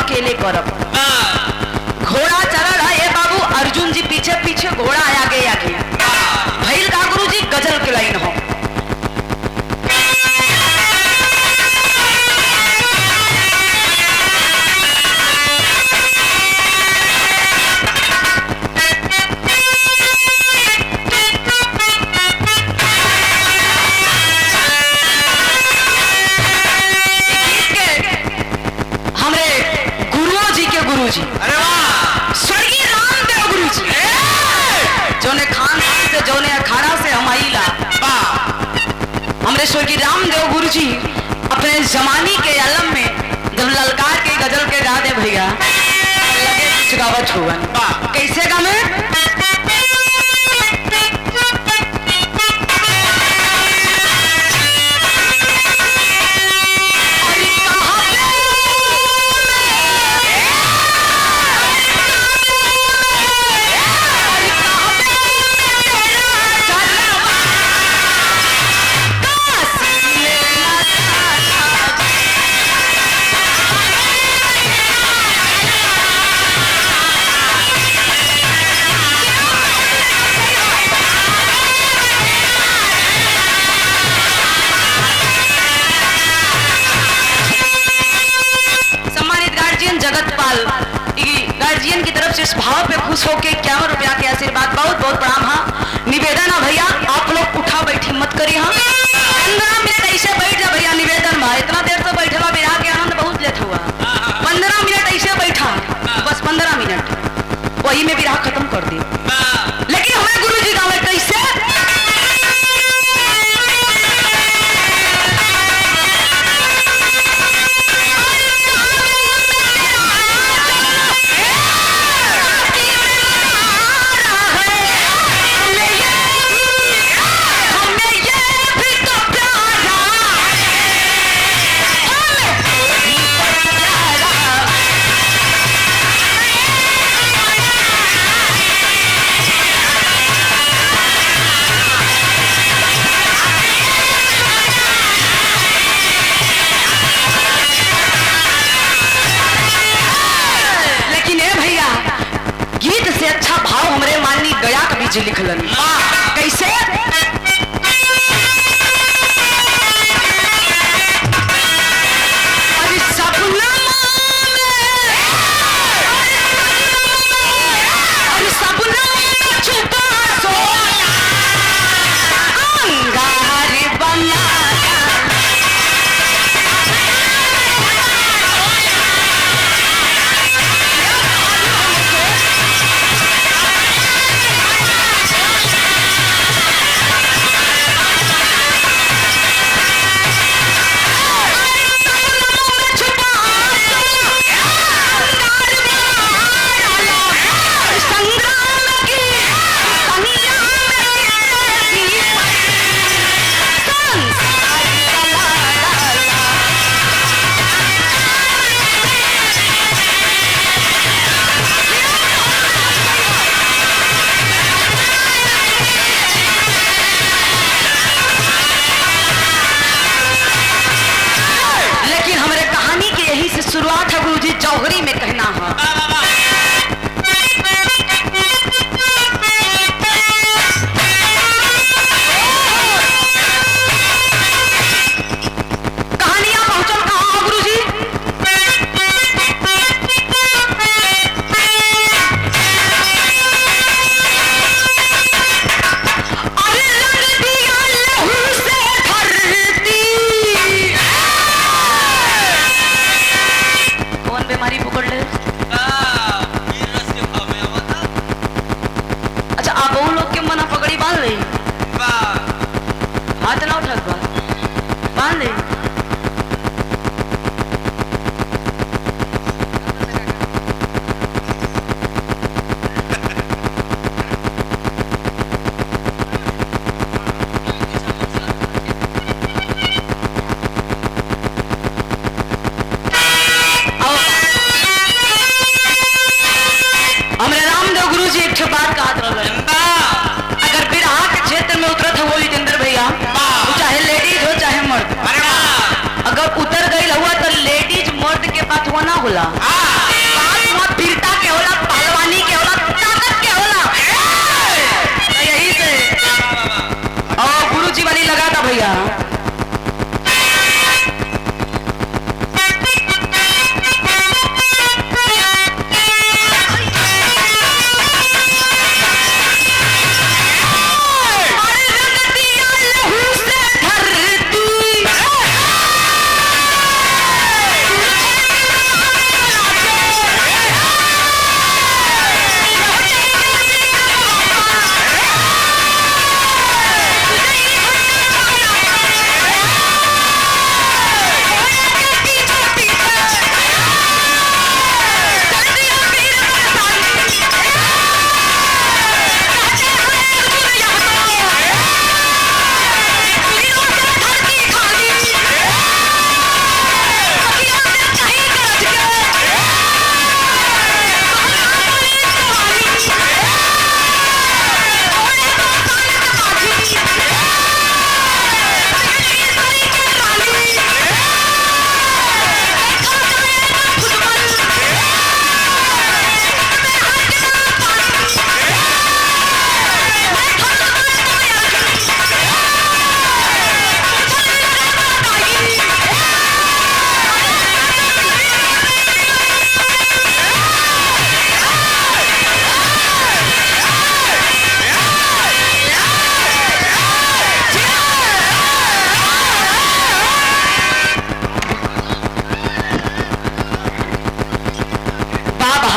अकेले करब। घोड़ा चलल है ये बाबू, अर्जुन जी पीछे पीछे, घोड़ा आगे आगे। भैल का गुरु जी गजल के लाइन हो। अरे वाह, स्वर्गीय रामदेव गुरु जी जोने खानदान से, जोने अखाड़ा से हम आईला। हमरे स्वर्गीय रामदेव गुरु जी अपने जमानी के आलम में जब ललकार के गजल के गा दे भैया, लगे कुछ गावत हुवन। कैसे गा में? गार्जियन की तरफ से इस भाव पे खुश होके 51 रुपया के आशीर्वाद, बहुत बहुत प्रणाम। हाँ निवेदन है भैया, आप लोग उठा बैठी मत करिए। हाँ 15 मिनट ऐसे बैठ जा भैया, निवेदन बा। इतना देर से बैठला बिरहा के आनंद बहुत लेत हुआ। 15 मिनट ऐसे बैठा, बस 15 मिनट वही में बिरहा खत्म कर दी। लेकिन हमें गुरु जी गावे कैसे? अच्छा भाव हमरे माननी गया कभी जी लिखलन। कैसे? शुरुआत है गुरुजी जौहरी में कहना है। कहानियां पहुंचल कहाँ गुरुजी? बीमारी पकड़ ले। अच्छा आप वो लोग के मना पकड़ी बांध रही, हाथ ना उठा बांध ले। बात का अगर बिरहा के क्षेत्र में उतरत हो जितेंद्र भैया, चाहे लेडीज हो चाहे मर्द, अगर उतर गई हुआ तो लेडीज मर्द के बात हुआ ना होला।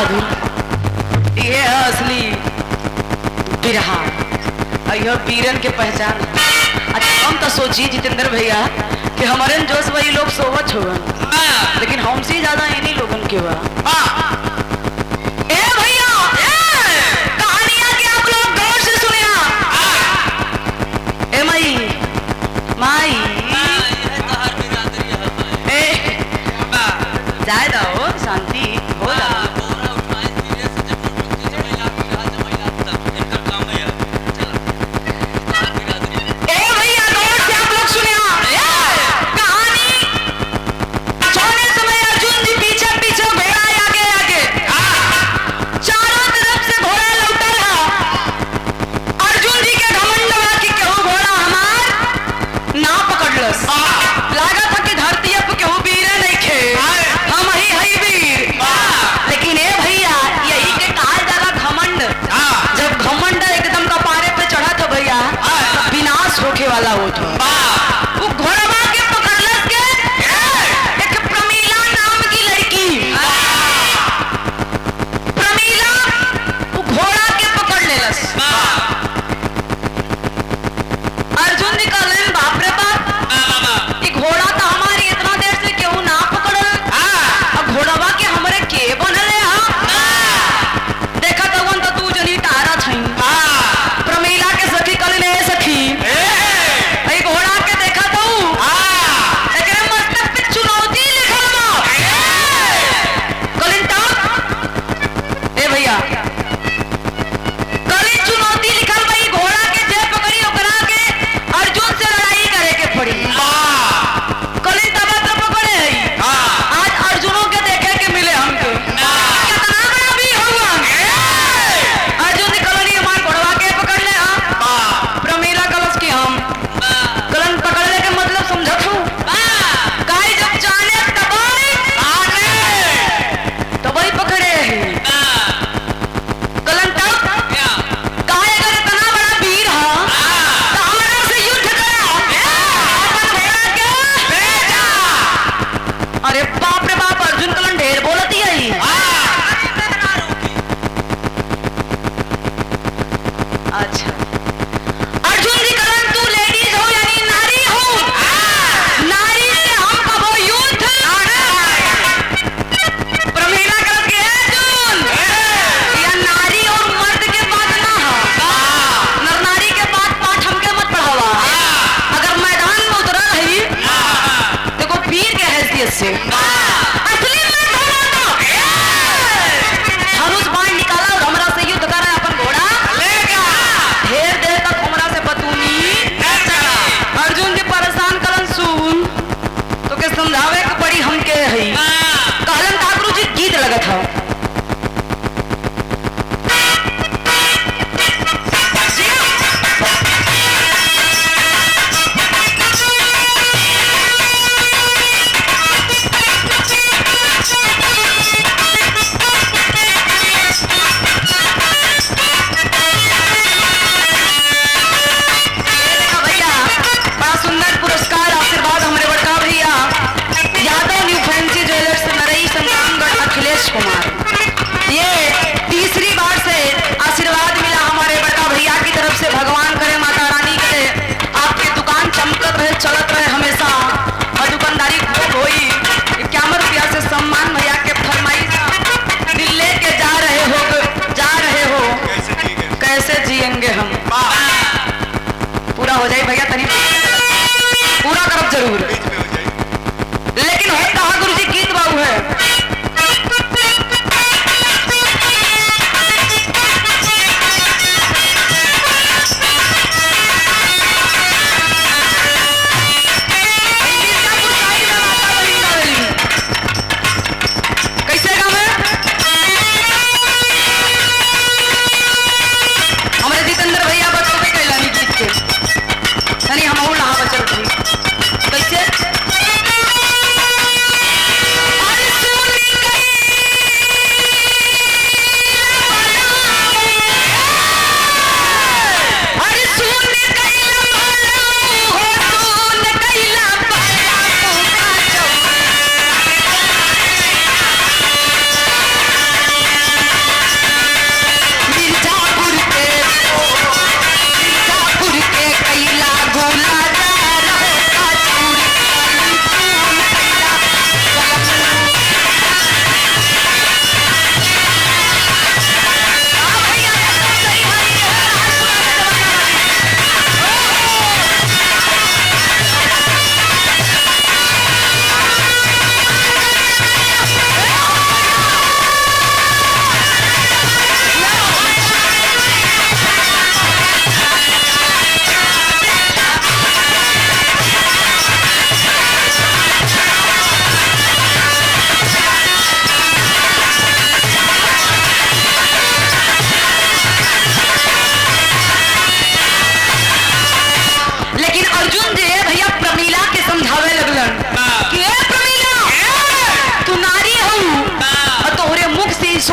बहादुर, ये है असली बिरहा, यह वीरन के पहचान। अच्छा हम तो सोची जितेंद्र भैया कि हमारे जोश वही लोग सोवत हो, लेकिन हमसे ज्यादा इन्हीं लोगन के बा। ए भैया कहानियां के आप लोग गौर से सुनिया। ए माई माई ए जाए दो, शांति हो जाओ। कहानी सोने समय अर्जुन जी पीछे पीछे भेड़ा आगे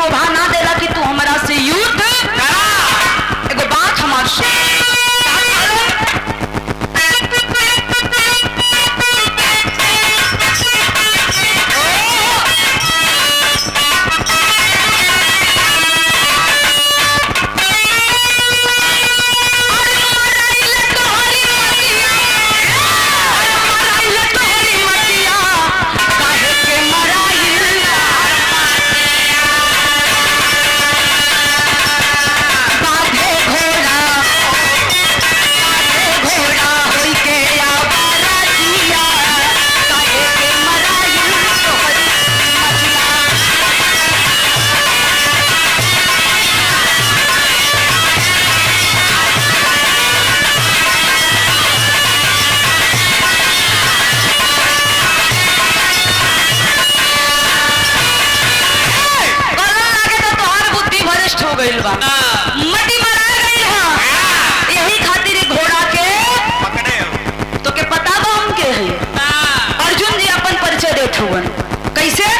शोभा ना देला कि तू हमरा से युद्ध करा। एगो बात हमार सुन। मटी मरा गई है, यही खातिर घोड़ा के पकड़े तो के पता बा हम के है। अर्जुन जी अपन परिचय देत हुवन कैसे?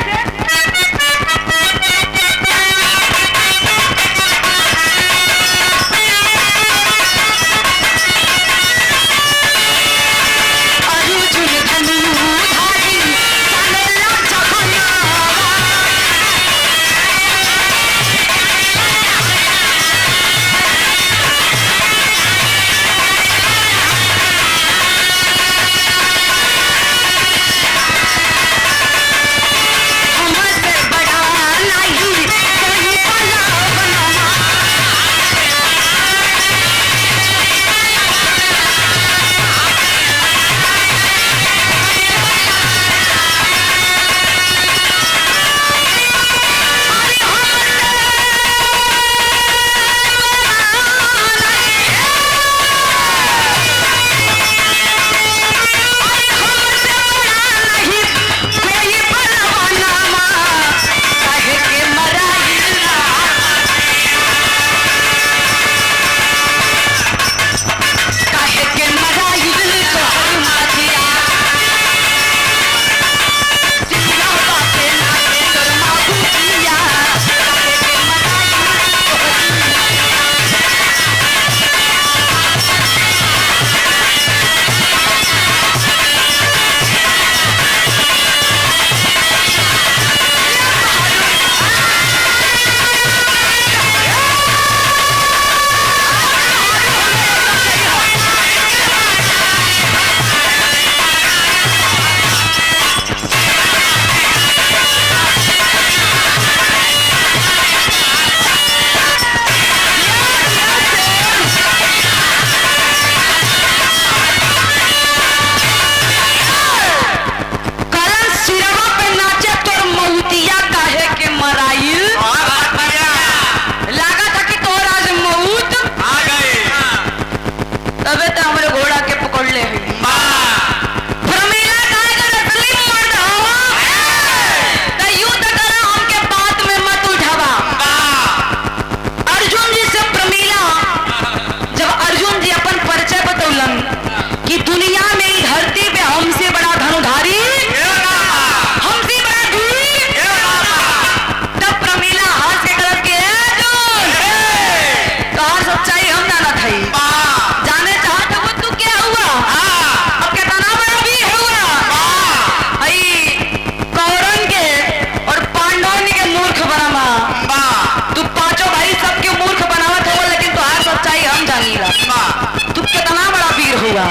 हुआ।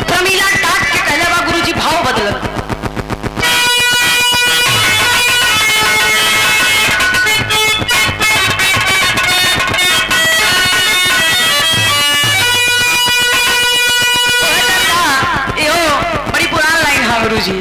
प्रमीला डांट के कहले बा गुरुजी भाव बदलत। बड़ी पुरानी लाइन है गुरुजी।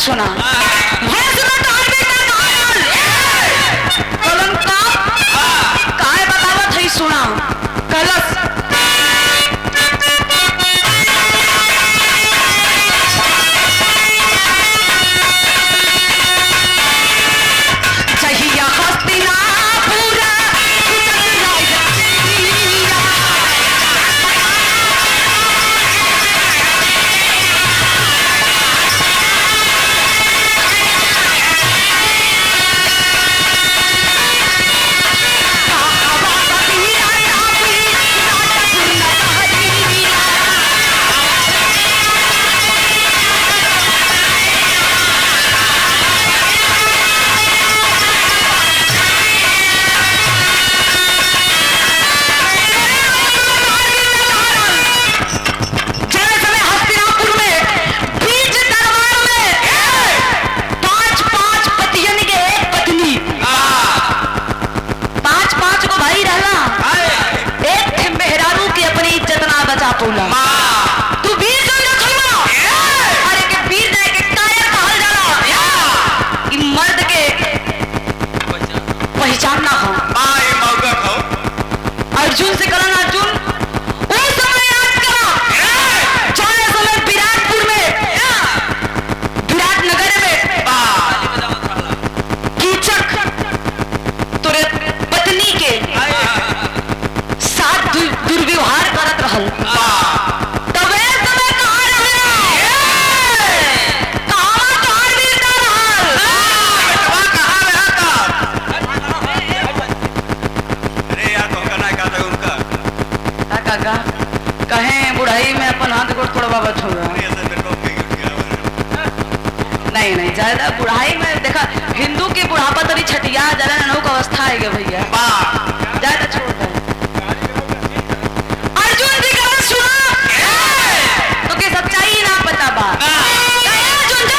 सुना भैंस में तार बेटा कायल कलन का काहे बतावत है सुना कलस जहिया हस्तिनापुर तू वीर जो ना खलवा अरे के वीर नहीं के कायर कहल जाला ई मर्द के पहचान ना हो ये मौका हो अर्जुन से कहलन अर्जुन उस समय याद करा चले समय विराटपुर में विराट नगर में कीचक तोरे पत्नी के साथ दुर्व्यवहार करत रहल कहे बुढ़ाई में अपन हाथ गोड़ थोड़ा बाबा छोड़ा नहीं नहीं ज्यादा बुढ़ाई में देखा हिंदू की बुढ़ापा तभी छटिया ज्यादा नौक अवस्था है भैया ज्यादा छोड़ दे अर्जुन जी का सुना तो के सच्चाई ना पता बा अर्जुन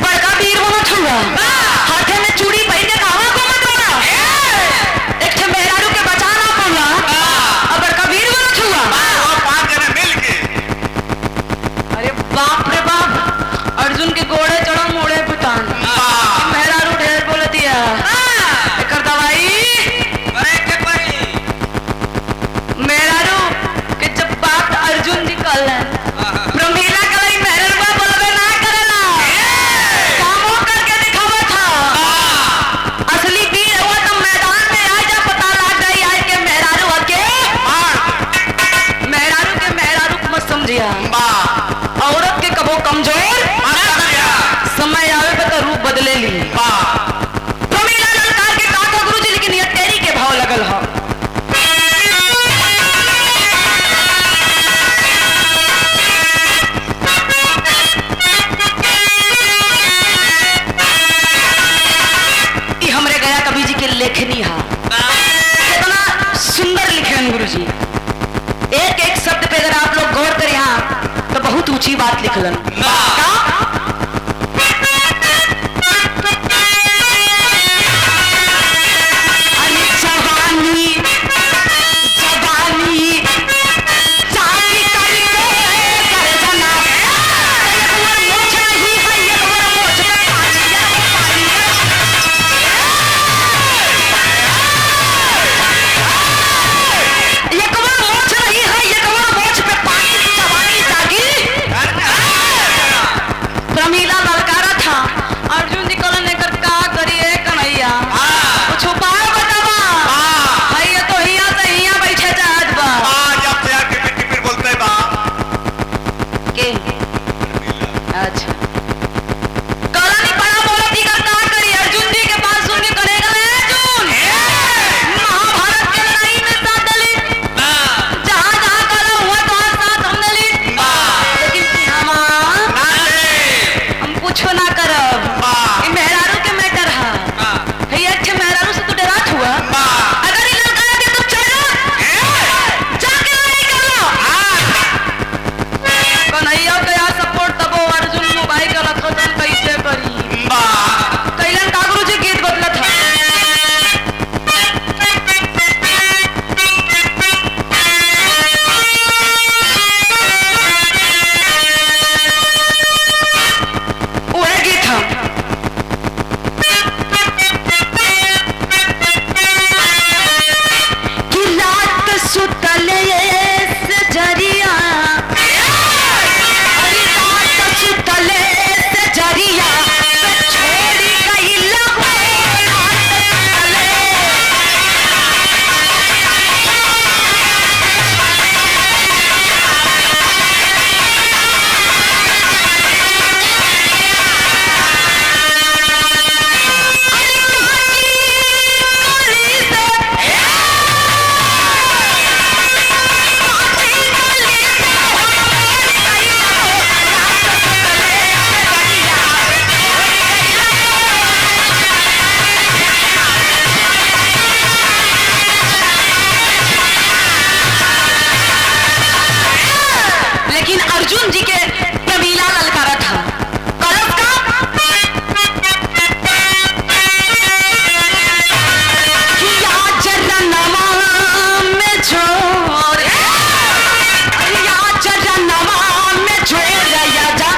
बड़का वीर होना छुआ हाथे में चूड़ी पहन के कहवा को मत बना एक ठे मेहरारू के बचाना पड़ला अब बड़का वीर होना छुआ और 5 जने मिल के अरे बाप रे बाप अर्जुन के घोड़े चढ़ो मोड़े पुतान मेहरारू ढेर बोल दिया एकर दवाई मेहरारू के जब बात अर्जुन जी कहलन प्रमीला कलाई मेहरबा बोलबे ना करला कामो करके दिखावा था असली वीर हुआ तो मैदान में आ जा पता लग गई आज के मेहरारू हके मेहरारू के मेहरारू मत समझिया औरत के कबो कमजोर समय आवे पे तो रूप बदले ली प्रमीला ललकार के काका गुरुजी लेकिन ये तेरी के भाव लगल हो ई हमरे गया कवि जी के लेखनी है कितना सुंदर लिखे हैं गुरुजी एक एक शब्द पे अगर आप लोग गौर करें यहाँ तो बहुत ऊंची बात लिखलन अर्जुन जी के प्रमीला ललकारा था कलश का किया चरणवा में छोड़ या चरणवा में छोड़ या जा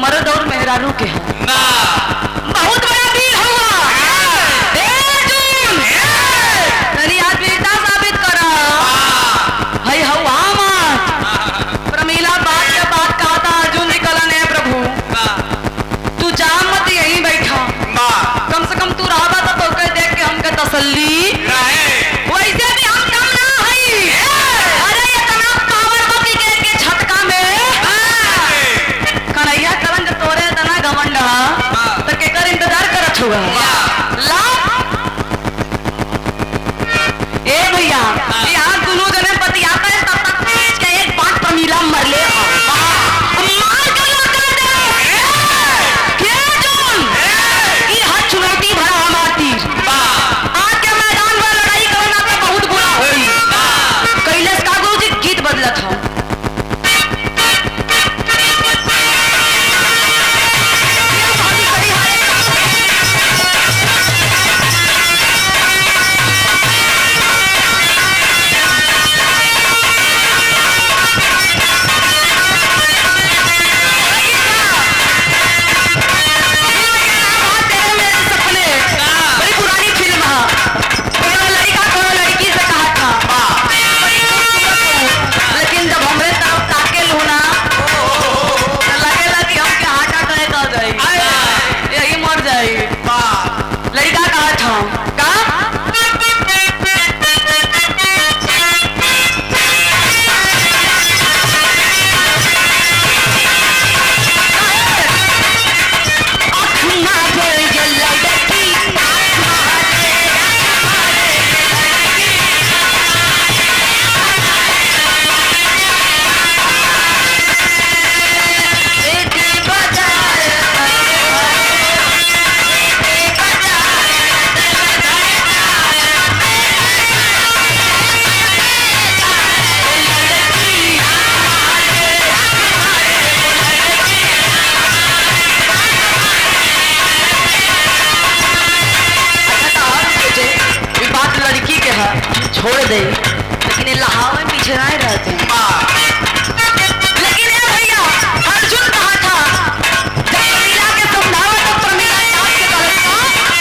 मर्द और मेहरारू के है बहुत बड़ा डील हुआ तनी आज बेटा साबित करा है हवा मत प्रमीला बात के बात कहा था अर्जुन निकलन है प्रभु तू जा मत यहीं बैठा कम से कम तू रहा तो कह देख के हमके तसल्ली वैसे भी हम कम ना हई अरे इतना पावर बकी के झटका में कन्हैया कलन तोरे तना घमंड दे, लेकिन ये लहावे पीछे नहीं रहते हैं। लेकिन ये भैया अर्जुन कहा था जब प्रमीला के समझावा तो प्रमीला डांट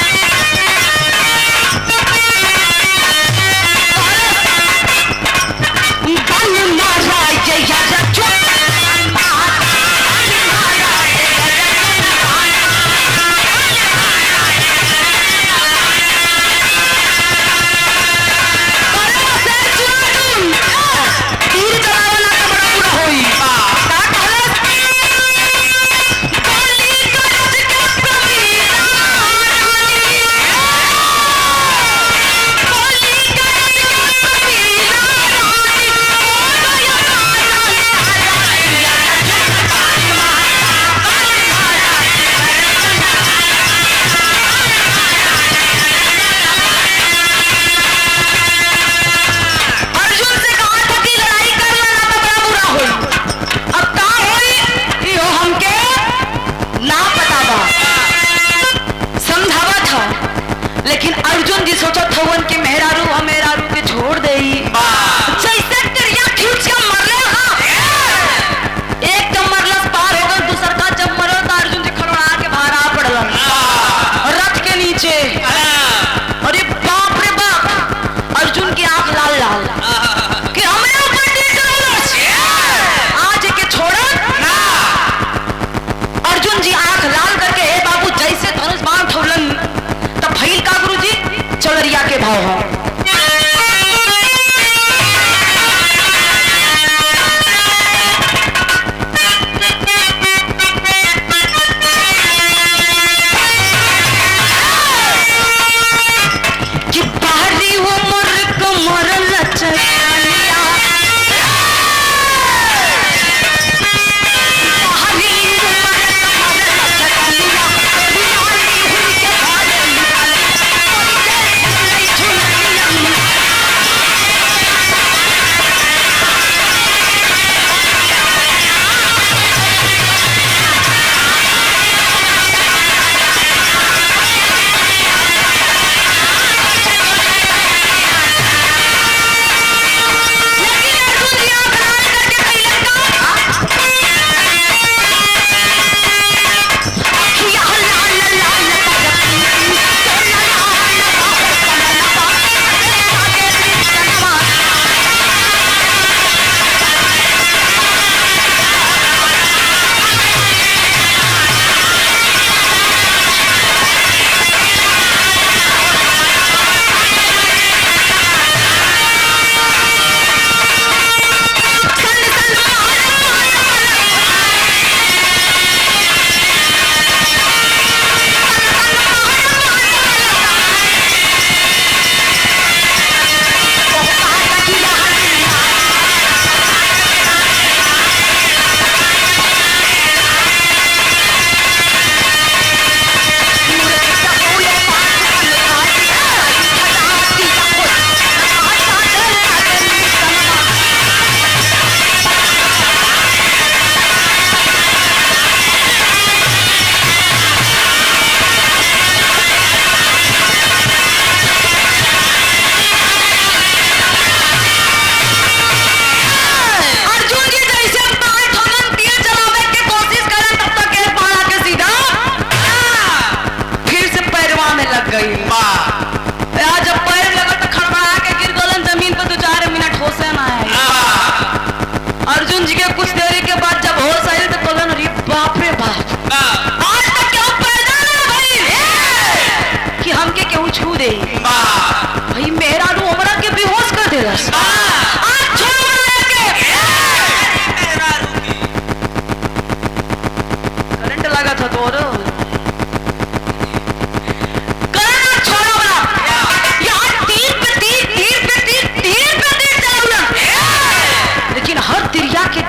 के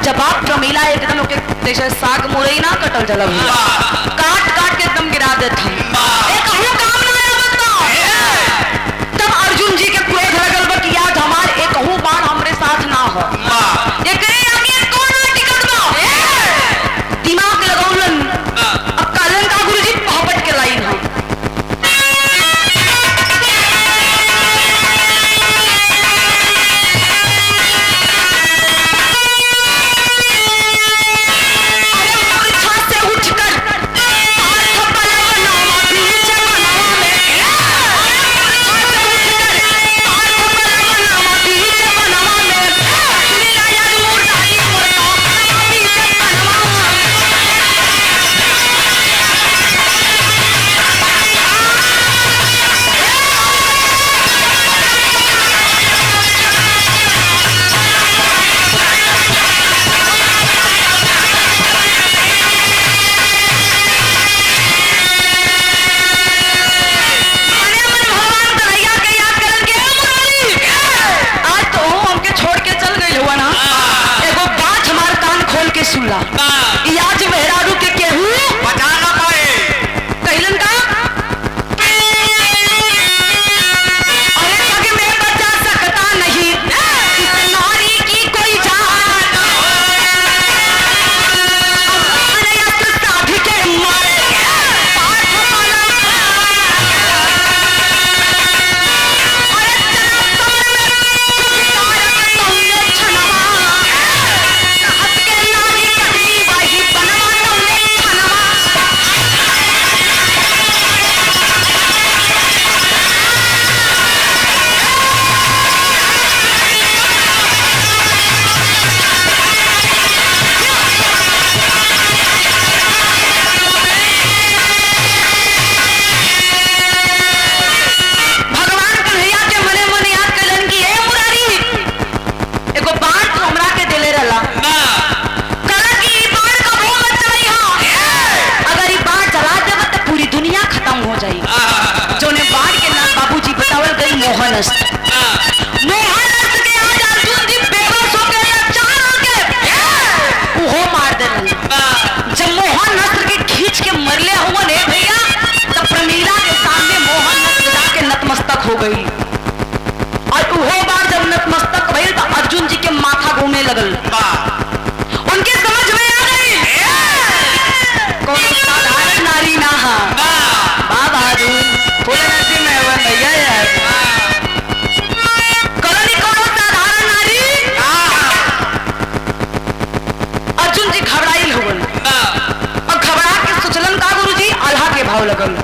प्रमीला एकदम ओके जैसे साग मुरई ना कटल जला काट काट के एकदम गिरा देते एक कहूं काम ना आया बता तब अर्जुन जी के क्रोध लगल बा कि आज हमार एक कहूं बाण हमरे साथ ना हो एकरे आगे कौन टिकट बा दिमाग लगौलन अब कालन का गुरुजी मोहब्बत के लाइन है ई आज मेहरारू के केहू बचा ना पाए। कैलन का अरे पग में बचा सकता नहीं इस नारी की कोई जान अरे अस्त्र साधी के मारे पाठ माना अरे चरम में तारक तुमने छनवा कहत के नारी कभी वही बनवा तुमने छनवा भगवान कन्हैया के मने मने याद कलन की ए मुरारी एगो बाण तो हमरा के देले रहला कहला कि ई बाण कबो मत चलाई हां अगर ई बाण चला देब त पूरी दुनिया खत्म हो जाई जोने बाण के नाम बाबूजी बतावल गई मोहनस्त्र मोहनस्त्र के आज अर्जुन जी बेबस हो के अचानक के उहो मार देलन जब मोहनस्त्र के खींच के मरले हुआ ने भैया तब प्रमीला के सामने मोहनस्त्र जाके नतमस्तक हो गई और उहो बार जब नतमस्तक भइल तो अर्जुन जी के माथा घूमने लगल उनके समझ में आ गई कौन साधारण नारी ना हा बाबा फूल नदी में वो भैया यार कौन साधारण नारी अर्जुन जी घबराइल हो गए और घबरा के सोचलन का गुरुजी आल्हा के भाव लगल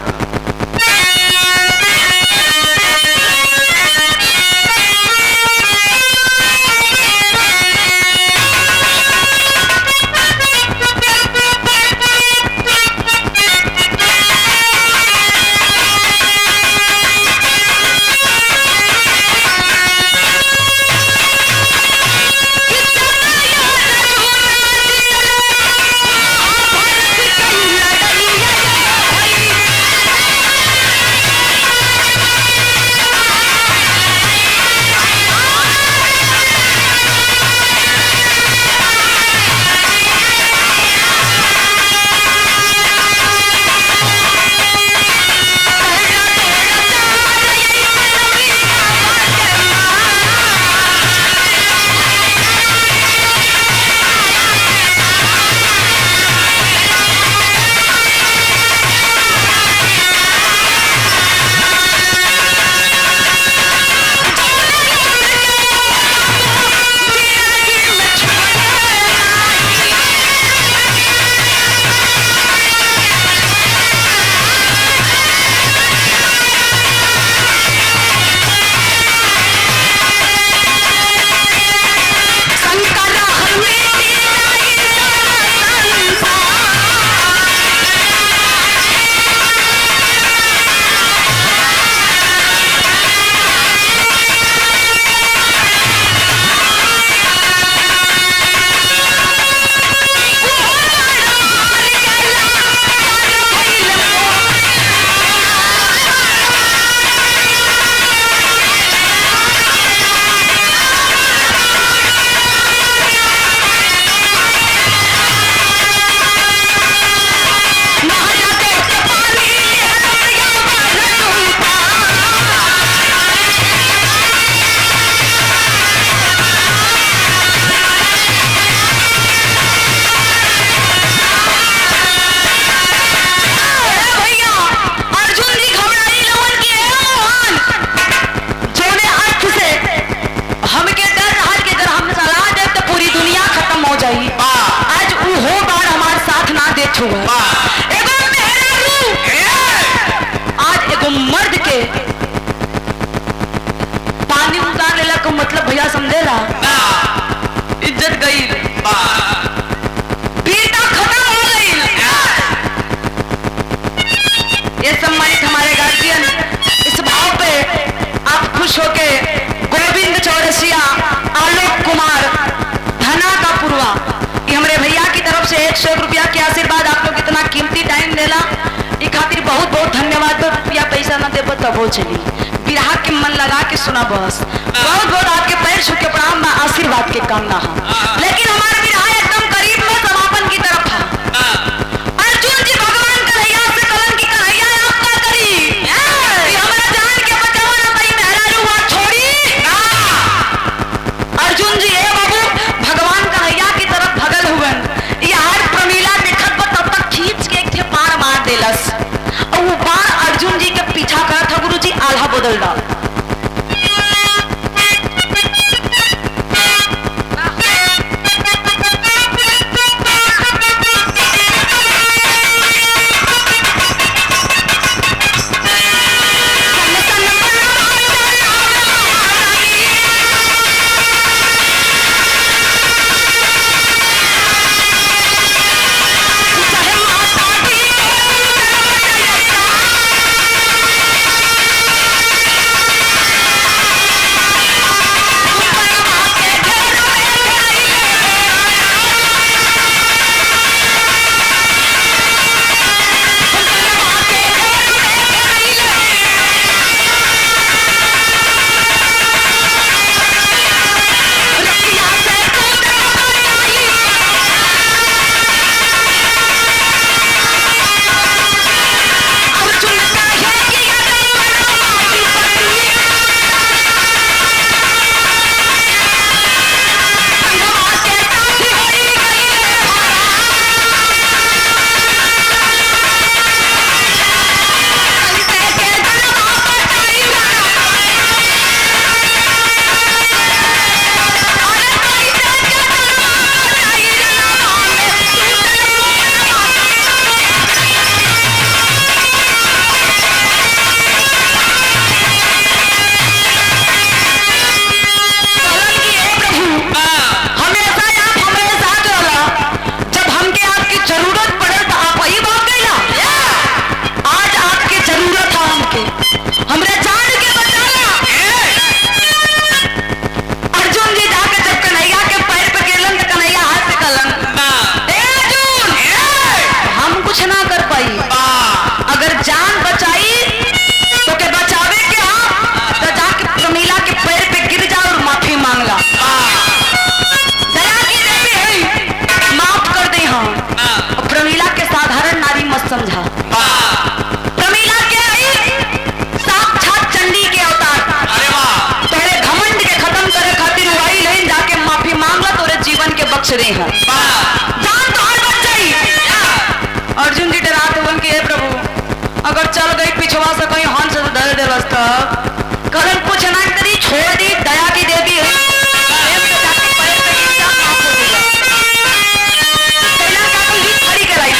छुआ एगो मेहरारू आज एगो मर्द के पानी उतार लेला को मतलब भैया समझेला इज्जत गई पीता खत्म हो गई। ये सम्मानित हमारे गार्जियन इस भाव पे आप खुश होके गोविंद चौरसिया आलोक कुमार धना का पुरवा ये हमारे भैया की तरफ से 100 रुपया के आशीर्वाद आप लोग इतना कीमती टाइम देला ई खातिर बहुत बहुत धन्यवाद। तो रुपया पैसा ना देबो तब हो चली बिरहा के मन लगा के सुना बस बहुत बहुत आपके पैर छू के प्रणाम आशीर्वाद के कामना है। लेकिन हमारा बिरहा एकदम करीब में समापन की तरफ पिछवा से कहीं हंस धर दे रास्ता करण कुछ ना करी छोड़ दी दया की देवी है प्रेम से जाके पैर पे गिर जा माफ हो गया पहला का कोई ही खड़ी के लाई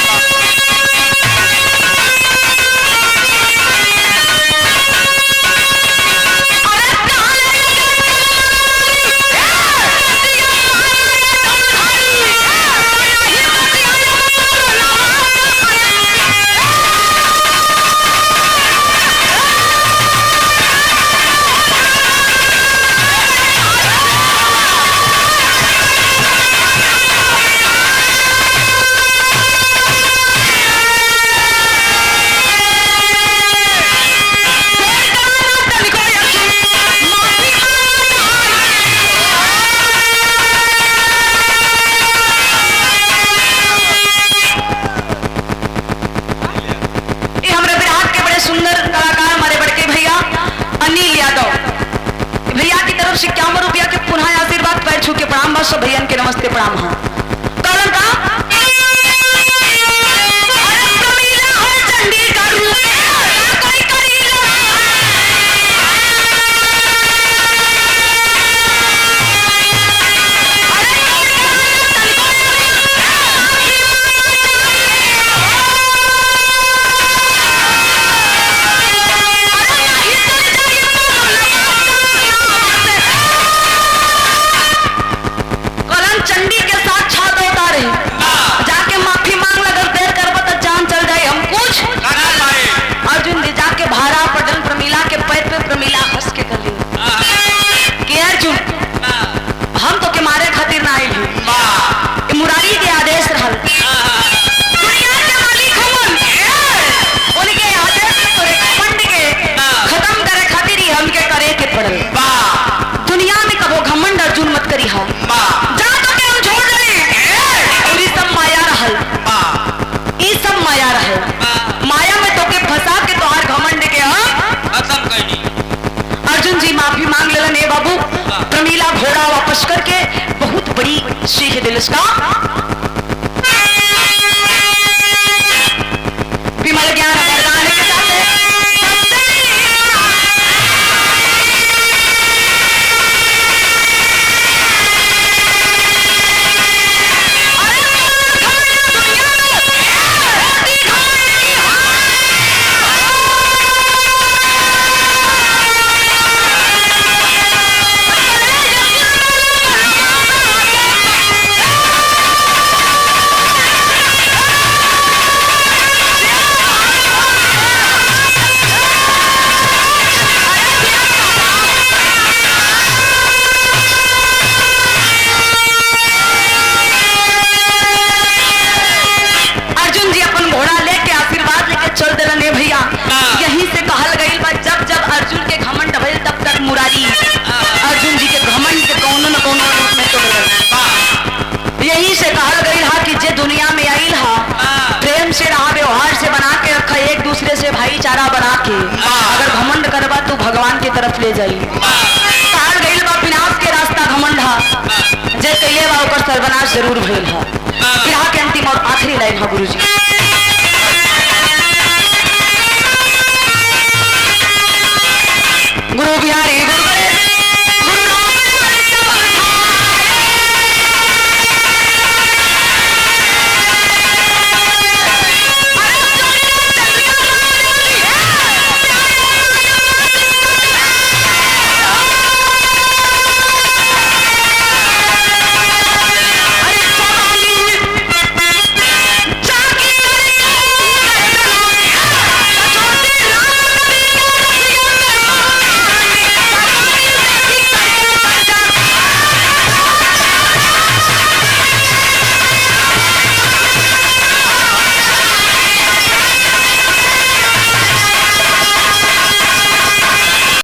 सब भैया के नमस्ते प्रणाम हाँ कारण का चंडी के साथ छात उतारे जाके माफी मांग लगर देर करब तो जान चल जाए हम कुछ अर्जुन जी जाके भारा पटन प्रमीला के पैर पे प्रमीला हंस के कर ली कि अर्जुन हम तो के मारे खातिर ना आइल हूं मुरारी के आदेश रहल दुनिया के मालिक हमन उनके आदेश में तोरे घमंड के खत्म करे खातिर ही हमके करे के पड़ल दुनिया में कबो घमंड अर्जुन मत करी हा माया में तो के फंसा के तोहार घमंड के खत्म कइनी अर्जुन जी माफी मांग लेलन ए बाबू प्रमीला घोड़ा वापस करके बहुत बड़ी सीख दिल इसका विमल ज्ञान वरदान के साथ यहीं से कहल गई बा जब जब अर्जुन के घमंड भइल तब तक मुरारी अर्जुन जी के घमंड के कोनो न कोनो रूप में तोड़ गई यहीं से कहल गई हा कि जे दुनिया में आइल हा प्रेम से रहा व्यवहार से बना के रखा एक दूसरे से भाईचारा बना के अगर घमंड करबा तू भगवान की तरफ ले जाई कहल गई बा विनाश के रास्ता घमंड हा जे कइले बा ओकर सर्वनाश जरूर भइल हा यहाँ के अंतिम और आखिरी लाइन हा गुरुजी